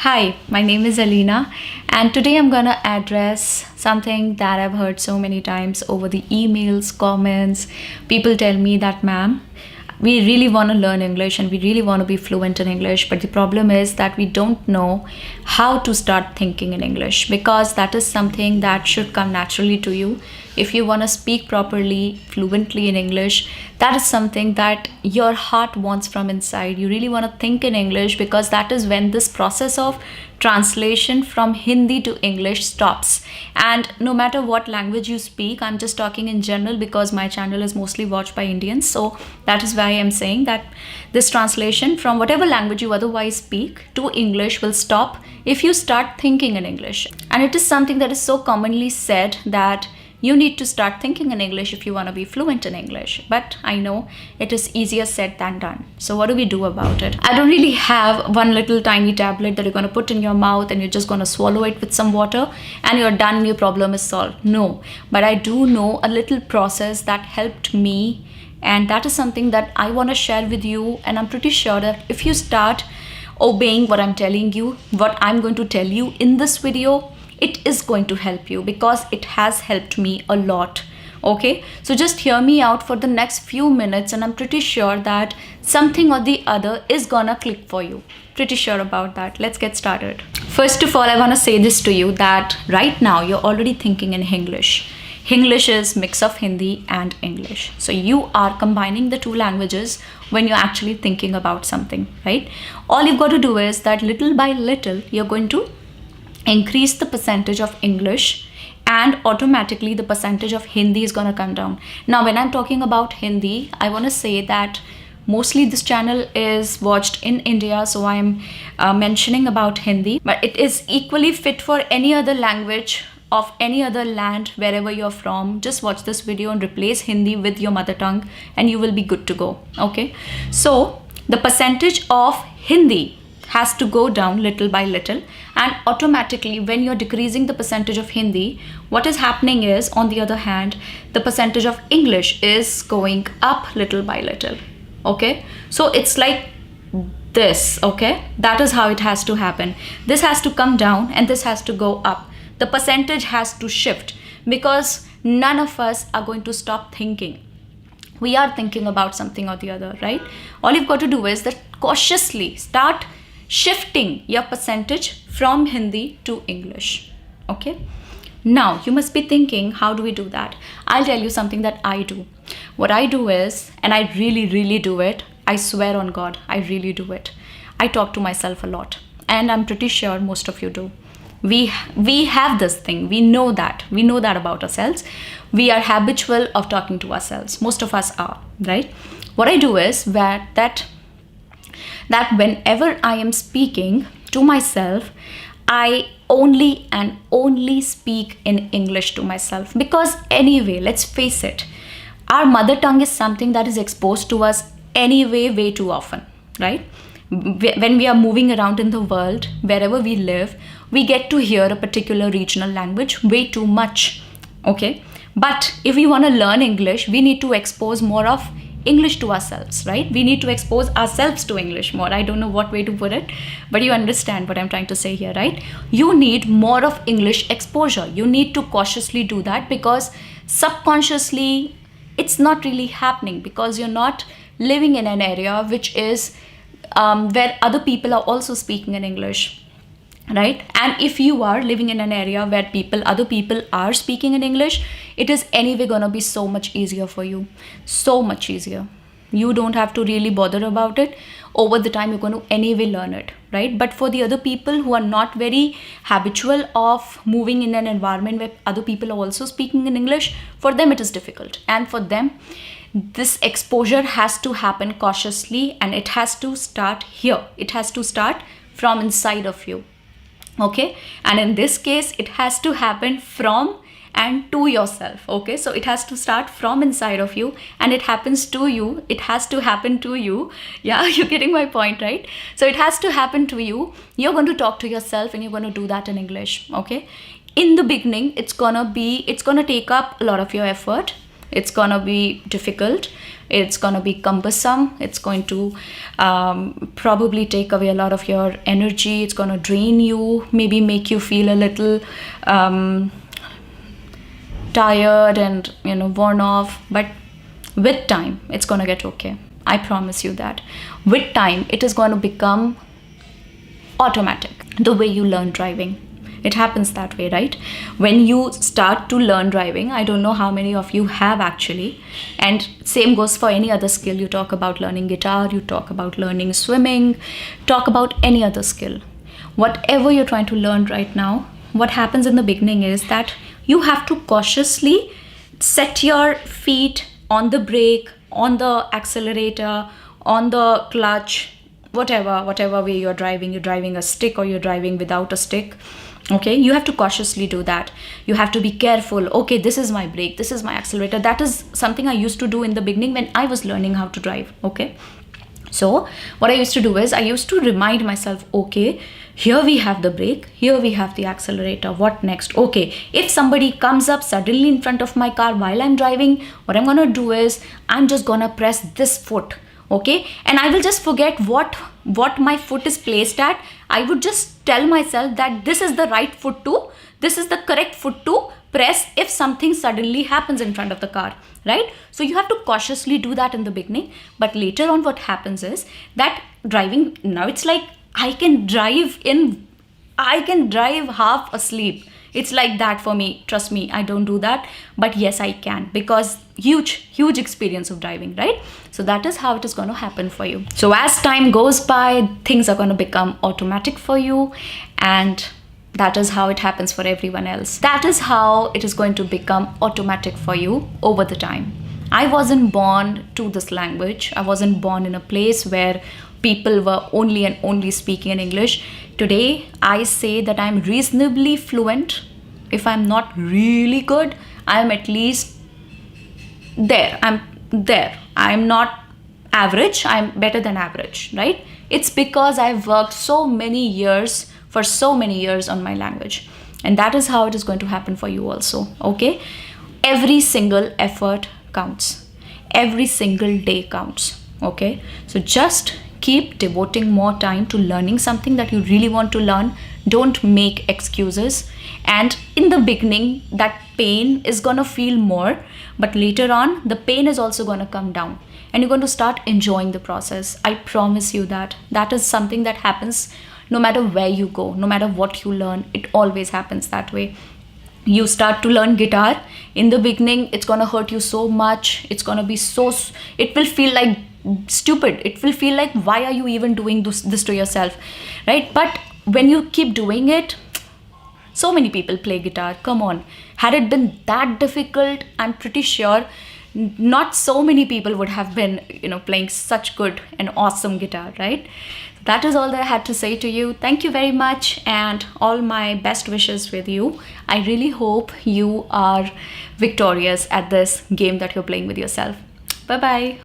Hi, my name is Alina, and today I'm gonna address something that I've heard so many times over the emails, comments. People tell me that, ma'am, we really want to learn English and we really want to be fluent in English, but the problem is that we don't know how to start thinking in English because that is something that should come naturally to you. If you want to speak properly, fluently in English, that is something that your heart wants from inside. You really want to think in English because that is when this process of translation from Hindi to English stops. And no matter what language you speak, I'm just talking in general because my channel is mostly watched by Indians. So that is why I'm saying that this translation from whatever language you otherwise speak to English will stop if you start thinking in English. And it is something that is so commonly said that you need to start thinking in English if you want to be fluent in English. But I know it is easier said than done. So what do we do about it? I don't really have one little tiny tablet that you're going to put in your mouth and you're just going to swallow it with some water and you're done, your problem is solved. No, but I do know a little process that helped me, and that is something that I want to share with you. And I'm pretty sure that if you start obeying what I'm telling you, what I'm going to tell you in this video, it is going to help you because it has helped me a lot. Okay, so just hear me out for the next few minutes and I'm pretty sure that something or the other is gonna click for you. Pretty sure about that. Let's get started. First of all, I want to say this to you that right now you're already thinking in English. English is mix of Hindi and English. So you are combining the two languages when you're actually thinking about something, right? All you've got to do is that little by little you're going to increase the percentage of English and automatically the percentage of Hindi is going to come down. Now, when I'm talking about Hindi, I want to say that mostly this channel is watched in India, so I'm mentioning about Hindi, but it is equally fit for any other language of any other land, wherever you're from. Just watch this video and replace Hindi with your mother tongue and you will be good to go. Okay, so the percentage of Hindi has to go down little by little, and automatically when you're decreasing the percentage of Hindi, what is happening is, on the other hand, the percentage of English is going up little by little. Okay, so it's like this. Okay, that is how it has to happen. This has to come down and this has to go up. The percentage has to shift because none of us are going to stop thinking. We are thinking about something or the other, right? All you've got to do is that cautiously start shifting your percentage from Hindi to English. Okay, now you must be thinking, how do we do that? I'll tell you something that I do. What I do is, and I really do it, I swear on God, I really do it. I talk to myself a lot, and I'm pretty sure most of you do. We have this thing, we know that about ourselves. We are habitual of talking to ourselves. Most of us are, right? What I do is that whenever I am speaking to myself, I only and only speak in English to myself. Because anyway, let's face it, our mother tongue is something that is exposed to us anyway way too often, right? When we are moving around in the world, wherever we live, we get to hear a particular regional language way too much. Okay, but if we want to learn English, we need to expose more of English to ourselves, right? We need to expose ourselves to English more. I don't know what way to put it, but you understand what I'm trying to say here, right? You need more of English exposure. You need to cautiously do that because subconsciously it's not really happening because you're not living in an area which is where other people are also speaking in English, right? And if you are living in an area where other people are speaking in English, it is anyway gonna be so much easier for you. So much easier. You don't have to really bother about it. Over the time, you're going to anyway learn it, right? But for the other people who are not very habitual of moving in an environment where other people are also speaking in English, for them it is difficult. And for them, this exposure has to happen cautiously and it has to start here. It has to start from inside of you. Okay, and in this case it has to happen from and to yourself. Okay, so it has to start from inside of you and it happens to you. It has to happen to you. Yeah, you're getting my point, right? So it has to happen to you. You're going to talk to yourself and you're going to do that in English. Okay, in the beginning it's gonna take up a lot of your effort. It's gonna be difficult, it's gonna be cumbersome, it's going to probably take away a lot of your energy, it's gonna drain you, maybe make you feel a little tired and worn off. But with time it's gonna get okay. I promise you that. With time it is going to become automatic, the way you learn driving. It happens that way, right? When you start to learn driving, I don't know how many of you have actually, and same goes for any other skill. You talk about learning guitar, you talk about learning swimming, talk about any other skill. Whatever you're trying to learn right now, what happens in the beginning is that you have to cautiously set your feet on the brake, on the accelerator, on the clutch, whatever way you're driving a stick or you're driving without a stick. Okay, you have to cautiously do that. You have to be careful. Okay, this is my brake, this is my accelerator. That is something I used to do in the beginning when I was learning how to drive. Okay, so what I used to do is I used to remind myself, okay, here we have the brake, here we have the accelerator, what next? Okay, if somebody comes up suddenly in front of my car while I'm driving, what I'm gonna do is I'm just gonna press this foot. Okay, and I will just forget what my foot is placed at. I would just tell myself that this is the right foot to, this is the correct foot to press if something suddenly happens in front of the car, right? So you have to cautiously do that in the beginning, but later on what happens is that driving, now it's like I can drive half asleep. It's like that for me. Trust me, I don't do that, but yes, I can, because huge experience of driving, right? So that is how it is going to happen for you. So as time goes by, things are going to become automatic for you, and that is how it happens for everyone else. That is how it is going to become automatic for you over the time. I wasn't born to this language. I wasn't born in a place where people were only and only speaking in English. Today, I say that I'm reasonably fluent. If I'm not really good, I'm at least there. I'm not average. I'm better than average, right? It's because I've worked for so many years on my language. And that is how it is going to happen for you also, okay? Every single effort counts. Every single day counts, okay? So just keep devoting more time to learning something that you really want to learn. Don't make excuses. And in the beginning, that pain is gonna feel more, but later on, the pain is also gonna come down and you're going to start enjoying the process. I promise you that. That is something that happens no matter where you go, no matter what you learn. It always happens that way. You start to learn guitar. In the beginning, it's gonna hurt you so much. It's gonna be it will feel like stupid. It will feel like, why are you even doing this to yourself, right? But when you keep doing it, so many people play guitar. Come on, had it been that difficult, I'm pretty sure not so many people would have been playing such good and awesome guitar, right? That is all that I had to say to you. Thank you very much, and all my best wishes with you. I really hope you are victorious at this game that you're playing with yourself. Bye bye.